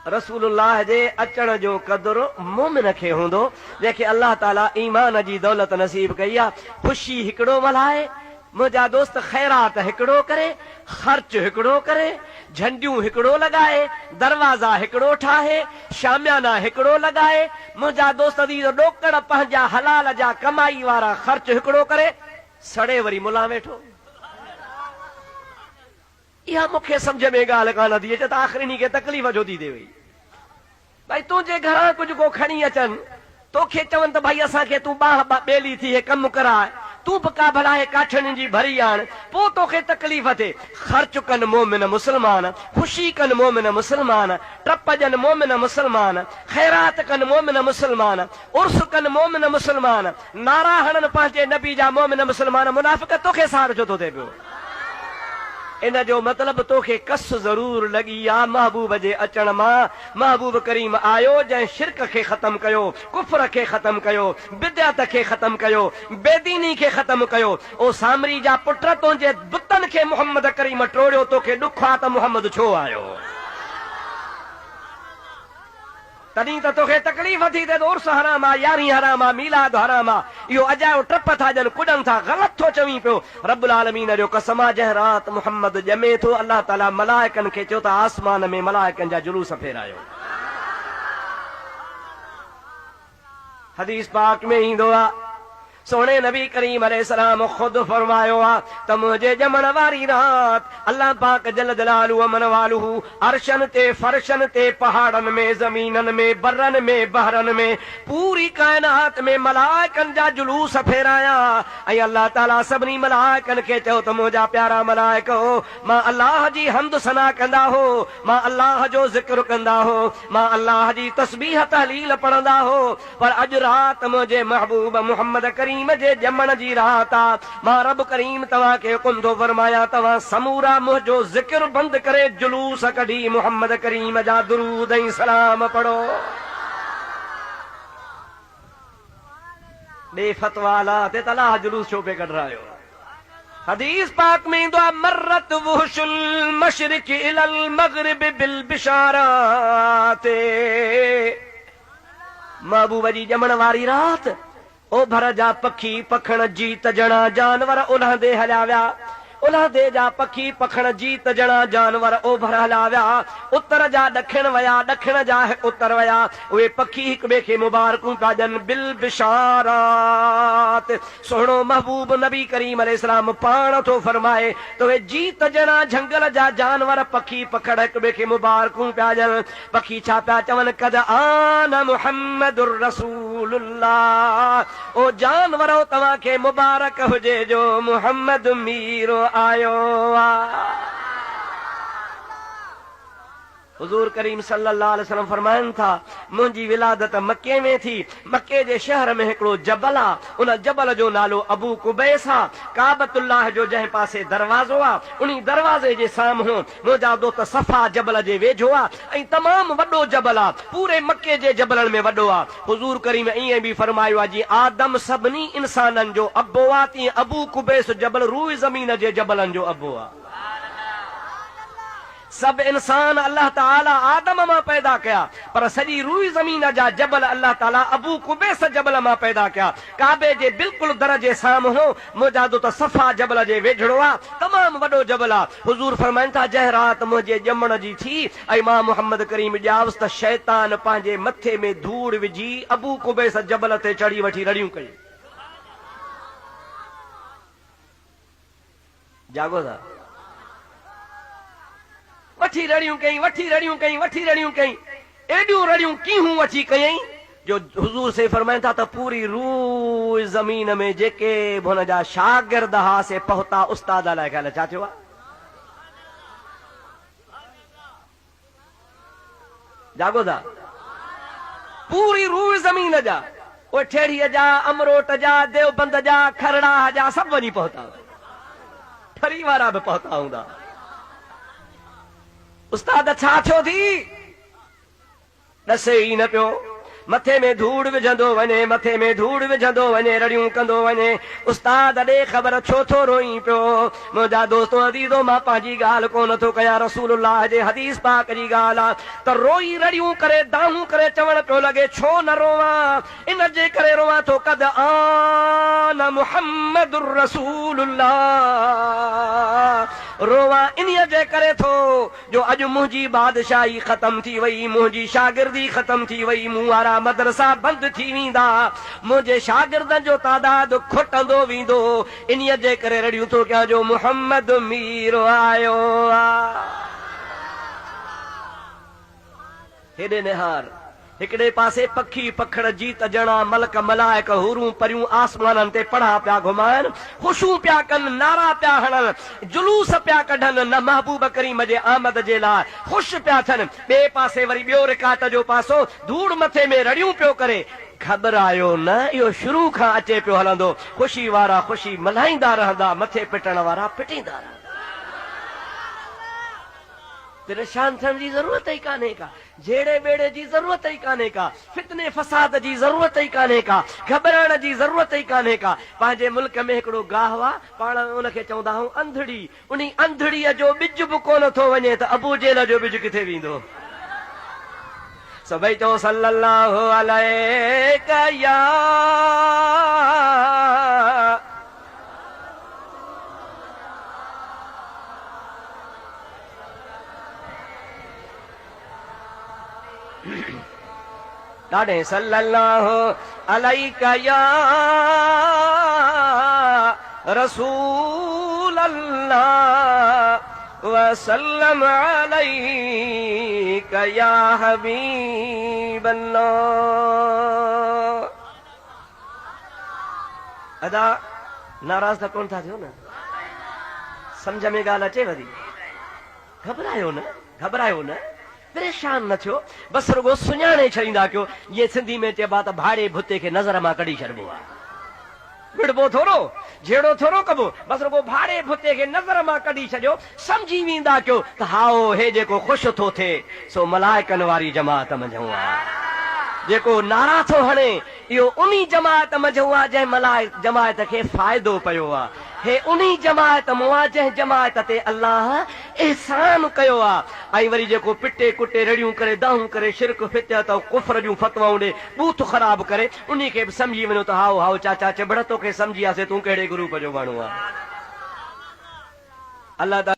रसूलुल्लाह जे अचण जो क़दुरु मोमिन खे हूंदो जंहिंखे अल्लाह ताला ईमान जी दौलत नसीब कई आहे। ख़ुशी हिकिड़ो मल्हाए, मुंहिंजा दोस्त ख़ैरात हिकिड़ो करे, ख़र्च हिकिड़ो करे, झंडियूं हिकिड़ो लॻाए, दरवाज़ा हिकिड़ो ठाहे, शामियाना हिकिड़ो लॻाए, मुंहिंजा दोस्त ॾोकड़ पंहिंजा हलाल जा कमाई वारा ख़र्च हिकिड़ो करे, सड़े वरी मुला वेठो। इहा मूंखे सम्झ में ॻाल्हि कान थी अचे त आख़िरी ॾींहं खे तकलीफ़ जो थी थिए वई। भाई तुंहिंजे घरां कुझु को खणी अचनि, तोखे चवनि त भाई असांखे तूं बाह ॿेली थी कमु कराए, तूं बि का भला काठियुनि जी भरी आण, पोइ तोखे तकलीफ़ थिए। ख़र्च कनि मोमिन मुस्लमान, ख़ुशी कनि मोमिन मुस्लमान, टप ॾियनि मोमिन मुस्लमान, ख़ैरात कनि मोमिन मुस्लमान, उर्स कनि मोमिन मुस्लमान, नारा हणनि पंहिंजे नबी जा मोमिन मुस्लमान। मुनाफ़िक़ तोखे सार छो थो थिए पियो? इन जो मतिलब तोखे कस ज़रूर लॻी आहे महबूब जे अचण मां। महबूब करीम आयो जंहिं शिरक खे ख़तम कयो, कुफर खे ख़तम कयो, बिदअत खे ख़तम कयो, बेदीनी खे ख़तम कयो। ओ सामरी जा पुट तुंहिंजे बुतनि खे मुहम्मद करीम टोड़ियो, तोखे ॾुख आहे त मुहम्मद छो आयो? तॾहिं त तोखे तकलीफ़ थी थिए त उर्स हराम आहे, यारी हराम आहे, मीलाद हराम आहे। इहो अजायो टप था ॾियनि, कुॾनि था, ग़लति थो चवीं पियो। रब्बुल आलमीन जो कसम आहे, जंहिं राति मुहम्मद ॼमे थो, अलाह ताला मलाइकनि खे चयो त आसमान में मलाइकनि जा जुलूस फेरायो। हदीस पाक में ईंदो आहे, सोने नबी करीम अलैहिस्सलाम खुद फरमायो आहे त मुंहिंजे ॼमण वारी रात अल्लाह पाक जल जलालहू अमन वालहू अर्शन ते, फर्शन ते, पहाड़नि में, ज़मीननि में, बरनि में, बहरनि में, पूरी कायनात में मलाइकनि जा जुलूस फेराया। ऐं अल्लाह ताला सभिनी मलाइकनि खे चयो त मुंहिंजा प्यारा मलाइक हो, मां अल्लाह जी हम्द सना कंदा हो, मां अल्लाह जो ज़िक्र कंदा हो, मां अल्लाह जी तस्बीह तहलील पढ़ंदा हो। पर अॼु रात मुंहिंजे महबूब मुहम्मद करीम जे ॼमण जी रात आहे। मां रब करीम तव्हांखे हुकुम थो फरमाया, तव्हां समूरा मुंहिंजो ज़िक्र बंदि करे जुलूस कढी मुहम्मद करीम जा दुरूद ऐं सलाम पढ़ो। ॿिए फतवा अलाह ते तलाह जुलूस छो पे कढ रहियो? हदीस पाक में ईंदो आहे, मर्रत वुहुशुल मशरिक इलल मग़रिब बिल बिशारात। महबूब जी ॼमण वारी रात ओभर जा पखी पखण जीत ॼणा जानवर उल्हंदे हलिया विया, उल्हंदे जा पखी पखण जीत ॼणा जानवर ओभर हलिया विया। उत्तर जा ॾखिण विया, ॾखिण जा उत्तर विया। उहे पखी हिक ॿिए खे मुबारकूं पिया ॾियनि बिल बिशारात। सुहिणो महबूब नबी करीम अलैहिस्सलाम पाण थो फरमाए त उहे जीत ॼणा झंगल जा जानवर पखी पखड़ हिक ॿिए खे मुबारकूं पिया ॾियनि। पखी छा पिया चवनि? कद आन मुहम्मदुर रसूलुल्लाह। ओ जानवरो तव्हांखे मुबारक हुजे जो मुहम्मद मीरो आयो आहे। हुजूर करीम सल्लल्लाहु अलैहि वसल्लम फरमाइनि था, मुंहिंजी विलादत मके में थी। मके जे शहर में हिकिड़ो जबल आहे, उन जबल जो नालो अबू कुबैस आहे। काबतुल्लाह जो जंहिं पासे दरवाज़ो आहे, उन दरवाज़े जे साम्हूं मुंहिंजा दोस्त सफ़ा जबल जे वेझो आहे ऐं तमामु वॾो जबल आहे, पूरे मके जे जबलनि में वॾो आहे। हुजूर करीम ईअं बि फरमायो आहे, जीअं आदम सभिनी इंसाननि जो अबो आहे, तीअं अबू कुबैस जबल रूई ज़मीन जे जबलनि जो अबो आहे। सब इंसान अल्लाह ताला आदम मां पैदा कया, पर सॼी रूई ज़मीन जा जबल अल्लाह ताला अबू कुबैस जबल मां पैदा कया। काबे जे बिल्कुलु दर जे साम्हूं मुंहिंजा दोस्त सफ़ा जबल जे वेझड़ो आहे, तमामु वॾो जबल आहे। हुजूर फरमाइनि था, जंहिं राति मुंहिंजे ॼमण जी थी ऐं मां मुहम्मद करीम ॼावसि त शैतान पंहिंजे मथे में धूड़ विझी अबू कुबैस जबल ते चढ़ी वठी रड़ियूं कई। जागो था? वठी रड़ियूं कई, वठी रड़ियूं कई, वठी रड़ियूं कई, एॾियूं रड़ियूं कीहूं वठी कयईं जो हुजूर से फरमाइनि था त पूरी रूह ज़मीन में जेके बि हुन जा शागिर्द हा से पहुता उस्ताद लाइ ख़्याल छा थियो आहे? जागो था? पूरी रूह ज़मीन जा, उहे ठेड़ीअ जा, अमरोट जा, देवबंद जा, खरड़ाह जा सभु वञी पहुता, ठरी वारा बि पहुता हूंदा। उस्ताद छा थियो थी? ॾसे ई न पियो। मथे में धूड़ विझंदो वञे, मथे में धूड़ विझंदो वञे, रड़ियूं कंदो वञे। उस्ताद ॾे ख़बर छो थो रोई पियो? मुंहिंजा दोस्तो अदीदो, मां पंहिंजी ॻाल्हि कोन थो कयां, रसूलुल्लाह जे हदीस पाक जी ॻाल्हि आहे त रोई रड़ियूं करे दाहूं करे चवण पियो लॻे छो न रोवां? इन जे करे रोवां थो कद आन मुहम्मदुर रसूलुल्लाह। रोवां इन्हीअ जे करे थो जो अॼु मुंहिंजी बादशाही ख़तम थी वई, मुंहिंजी शागिर्दी ख़तम थी वई, मूं वारा मदरसा बंदि थी वेंदा, मुंहिंजे शागिर्दनि जो तादाद खुटंदो वेंदो। इन्हीअ जे करे रड़ियूं थो कयां जो मुहम्मद मीर आयो आहे। हेॾे निहार हिकिड़े पासे पखी पखड़ जीत ॼणा मलक मलाइक हुरूं परियूं आसमाननि ते पढ़ा पिया घुमाइनि, ख़ुशूं पिया कनि, नारा पिया हणनि, जुलूस पिया कढनि न महबूब करीम जे आमद जे लाइ ख़ुशि पिया थियनि। ॿिए पासे वरी ॿियो रिकाट जो पासो धूड़ मथे में रड़ियूं पियो करे। घबरायो न, इहो शुरू खां अचे पियो हलंदो। ख़ुशी वारा ख़ुशी मल्हाईंदा रहंदा, मथे पिटण वारा पिटींदा रहंदा। परेशान थियण जी ज़रूरत ई कान्हे का, जहिड़े बेड़े जी ज़रूरत ई कान्हे का, फितने फसाद जी ज़रूरत ई कान्हे का, घबराइण जी ज़रूरत ई कान्हे का। पंहिंजे मुल्क में हिकिड़ो गाहु आहे, पाण उनखे चवंदा आहियूं अंधड़ी। उन अंधड़ीअ जो ॿिज बि कोन थो वञे त अबू जेल जो ॿिज किथे वेंदो? सभई चओ सल्लल्लाहु अलैका या ॾाढे सल्लल्लाहु अलैका या रसूल अल्लाह वसल्लम अलैका या हबीब अल्लाह। अदा नाराज़ त कोन था थियो न? सम्झ में ॻाल्हि अचे वधी? घबरायो न, घबरायो न, परेशान न थियो, बसि रुगो सुञाणे छॾींदा कयो। जीअं सिंधी में चइबो आहे त भाड़े भुते खे नज़र मां कढी छॾिबो आहे। विड़बो थोरो, जहिड़ो थोरो कबो, बसि रुगो भाड़े भुते खे नज़र मां कढी छॾियो, सम्झी वेंदा कयो त हाओ हे जेको ख़ुशि थो थिए सो मलाइकनि वारी जमात मंझूं आहे। जेको नारा थो हणे इहो उन्ही जमात मंझूं आहे जंहिं मलाइक जमात खे फ़ाइदो पियो आहे। हे उन्ही जमात मूं आहे जंहिं जमात ते अल्लाह एहसान कयो आहे। ऐं वरी जेको पिटे कुटे रड़ियूं करे दाहूं करे शिरक फितरत ऐं कुफ्र जूं फतवाऊं ॾे बूथ ख़राब करे, उन्ही खे बि सम्झी वञो त हाओ हाओ चाचा चिबड़ तोखे सम्झी वियासीं, तूं कहिड़े ग्रुप जो माण्हू आहे। अल्लाह ताला